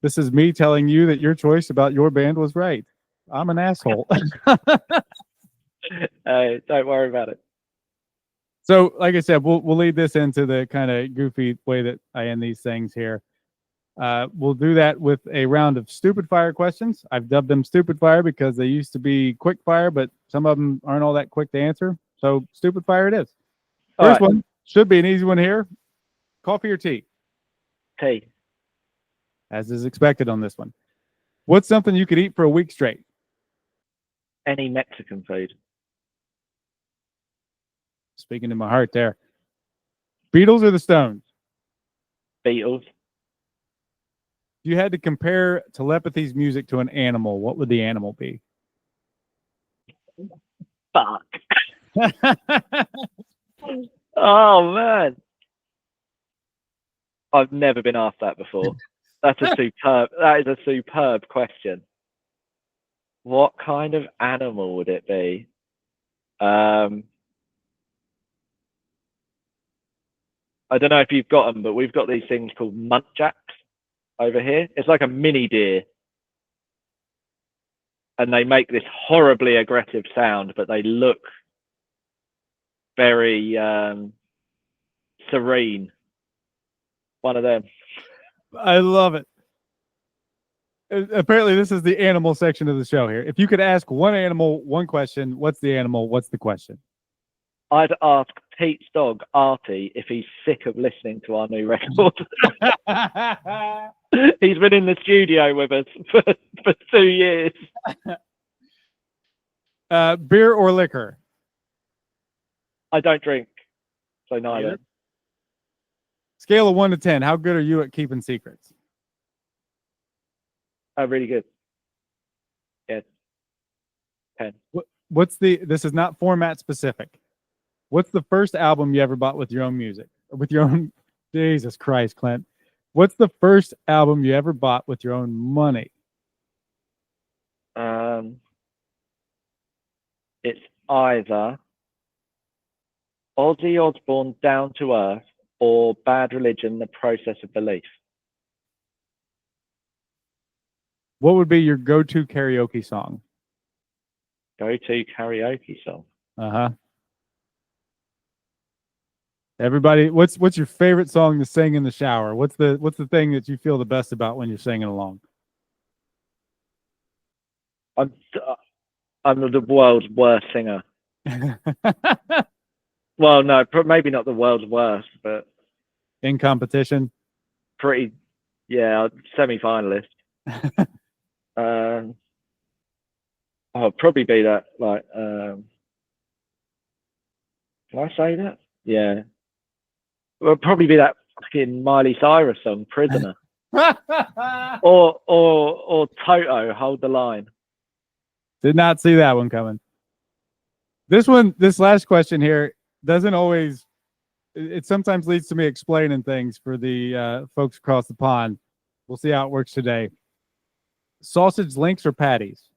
this is me telling you that your choice about your band was right. I'm an asshole. Don't worry about it. So, like I said, we'll lead this into the kind of goofy way that I end these things here. We'll do that with a round of stupid fire questions. I've dubbed them stupid fire because they used to be quick fire, but some of them aren't all that quick to answer. So, stupid fire it is. First one should be an easy one here. Coffee or tea? Tea. As is expected on this one. What's something you could eat for a week straight? Any Mexican food. Speaking to my heart there. Beatles or the Stones? Beatles. If you had to compare telepathy's music to an animal, what would the animal be? Fuck. Oh man. I've never been asked that before. That is a superb question. What kind of animal would it be? I don't know if you've got them, but we've got these things called muntjacks over here. It's like a mini deer. And they make this horribly aggressive sound, but they look very serene. One of them. I love it. Apparently, this is the animal section of the show here. If you could ask one animal one question, what's the animal? What's the question? I'd ask Pete's dog, Artie, if he's sick of listening to our new record. He's been in the studio with us for 2 years. Beer or liquor? I don't drink, so neither. Scale of 1 to 10. How good are you at keeping secrets? Really good. Yeah. 10. This is not format specific. What's the first album you ever bought with your own music? With your own, Jesus Christ, Clint. What's the first album you ever bought with your own money? It's either Ozzy Osbourne, Down to Earth, or Bad Religion, The Process of Belief. What would be your go-to karaoke song? Go-to karaoke song? Uh-huh. Everybody, what's your favorite song to sing in the shower? What's the thing that you feel the best about when you're singing along? I'm the world's worst singer. Well, no, maybe not the world's worst, but in competition, pretty, yeah, semi-finalist. I'll probably be that, like, can I say that? Yeah. It'll probably be that fucking Miley Cyrus song, Prisoner. or Toto, Hold the Line. Did not see that one coming. This last question here doesn't always, it sometimes leads to me explaining things for the folks across the pond. We'll see how it works today. Sausage links or patties?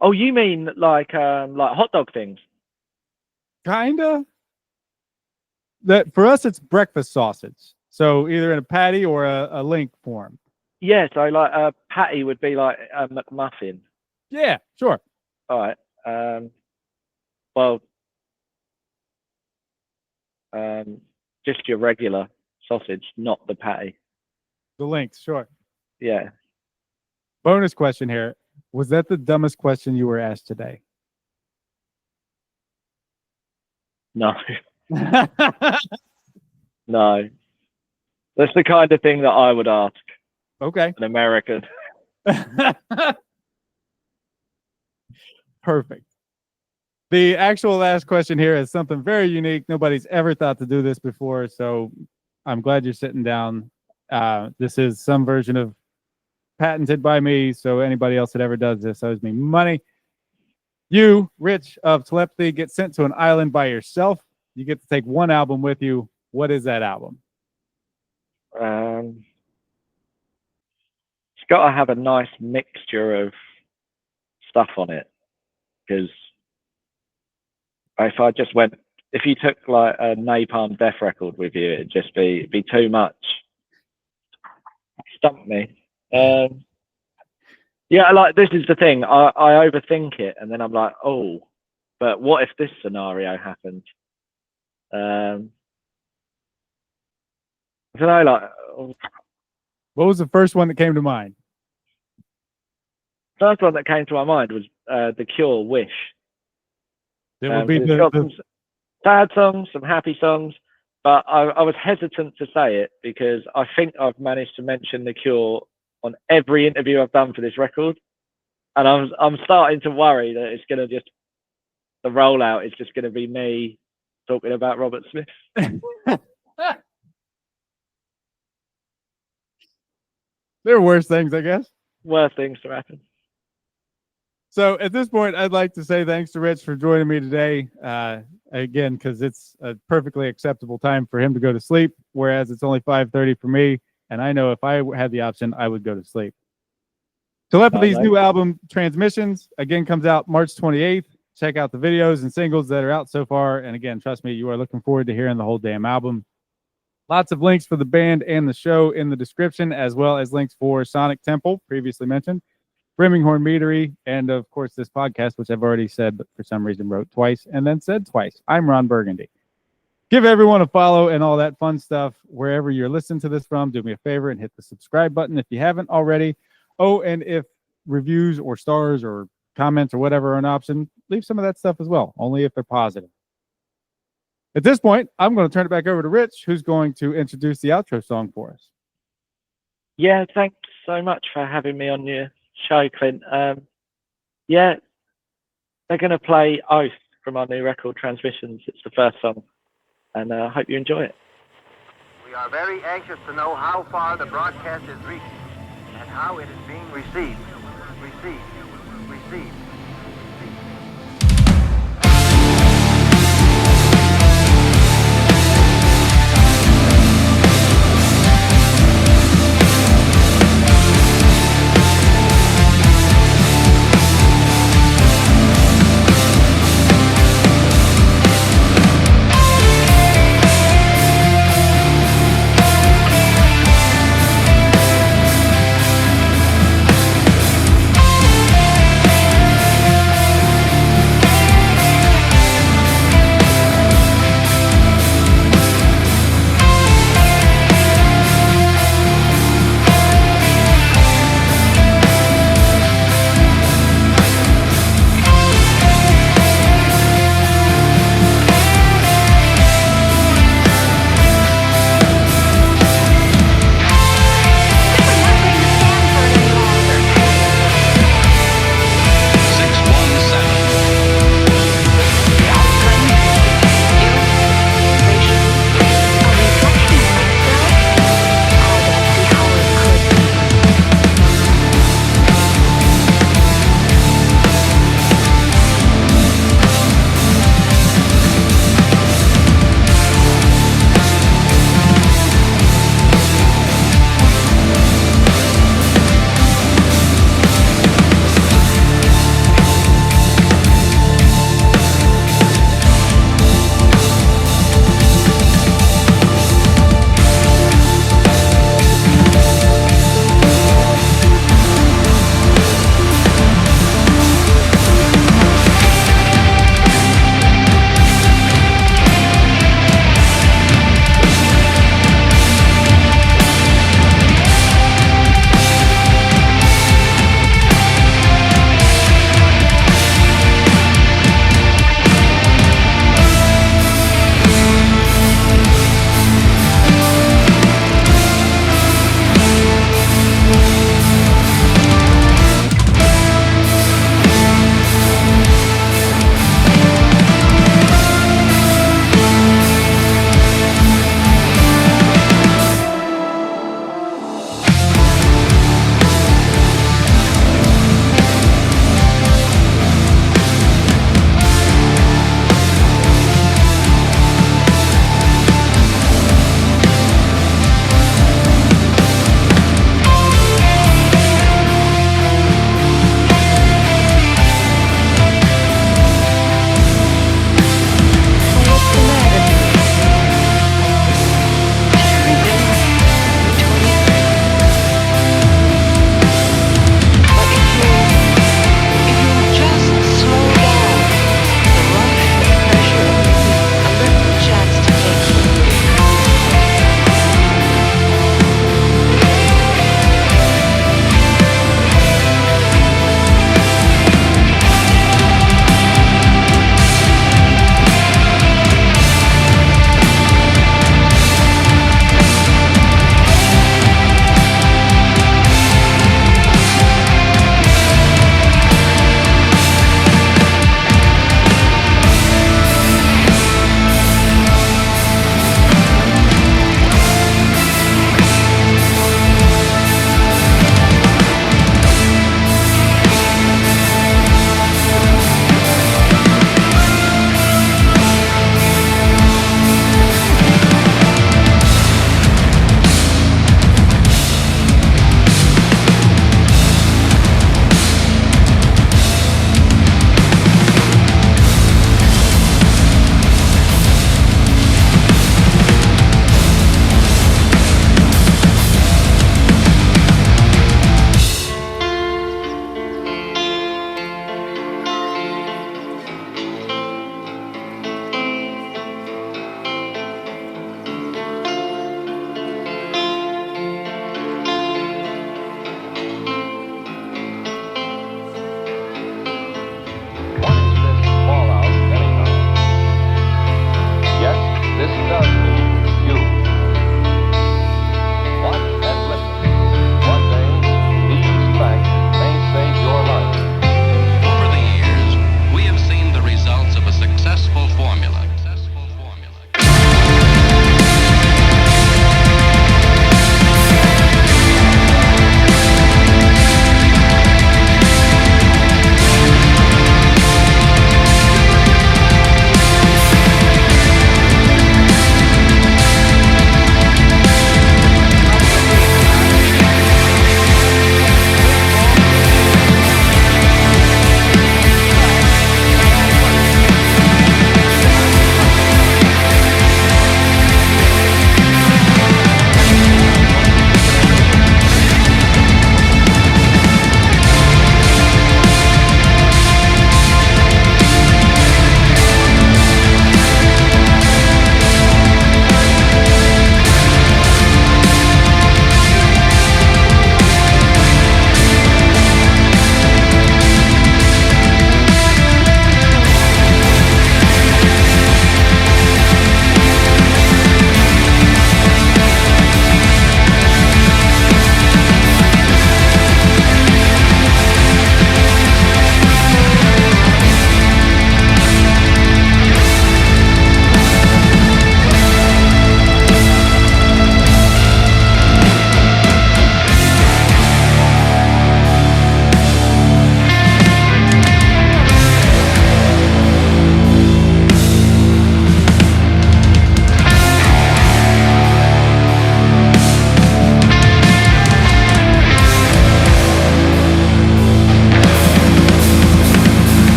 Oh, you mean like hot dog things? Kinda. That for us, it's breakfast sausage. So either in a patty or a link form. Yeah, so like a patty would be like a McMuffin. Yeah, sure. All right. Well, just your regular sausage, not the patty. The links, sure. Yeah. Bonus question here. Was that the dumbest question you were asked today? No. No. That's the kind of thing that I would ask. Okay. An American. Perfect. The actual last question here is something very unique. Nobody's ever thought to do this before, so I'm glad you're sitting down. This is some version of patented by me, so anybody else that ever does this owes me money. You, Rich of Telepathy, get sent to an island by yourself. You get to take one album with you. What is that album? It's got to have a nice mixture of stuff on it, because if you took like a Napalm Death record with you, it'd just be too much. Stump me. Yeah, like this is the thing. I overthink it, and then I'm like, oh, but what if this scenario happened? I don't know, like. What was the first one that came to mind? First one that came to my mind was The Cure, Wish. It would be some sad songs, some happy songs, but I was hesitant to say it because I think I've managed to mention The Cure on every interview I've done for this record, and I'm starting to worry that it's gonna the rollout is just gonna be me talking about Robert Smith. There are worse things, I guess. Worse things to happen. So at this point, I'd like to say thanks to Rich for joining me today. Again, because it's a perfectly acceptable time for him to go to sleep, whereas it's only 5:30 for me. And I know if I had the option, I would go to sleep. Telepathy's new album, Transmissions, again comes out March 28th. check out the videos and singles that are out so far. And again, trust me, you are looking forward to hearing the whole damn album. Lots of links for the band and the show in the description, as well as links for Sonic Temple, previously mentioned, Brimming Horn Meadery, and of course this podcast, which I've already said, but for some reason wrote twice and then said twice. I'm Ron Burgundy. Give everyone a follow and all that fun stuff wherever you're listening to this from. Do me a favor and hit the subscribe button if you haven't already. Oh, and if reviews or stars or comments or whatever are an option, leave some of that stuff as well, only if they're positive. At this point, I'm going to turn it back over to Rich, who's going to introduce the outro song for us. Yeah, thanks so much for having me on your show, Clint. Yeah, they're going to play Oath from our new record, Transmissions. It's the first song, and I hope you enjoy it. We are very anxious to know how far the broadcast is reaching and how it is being received.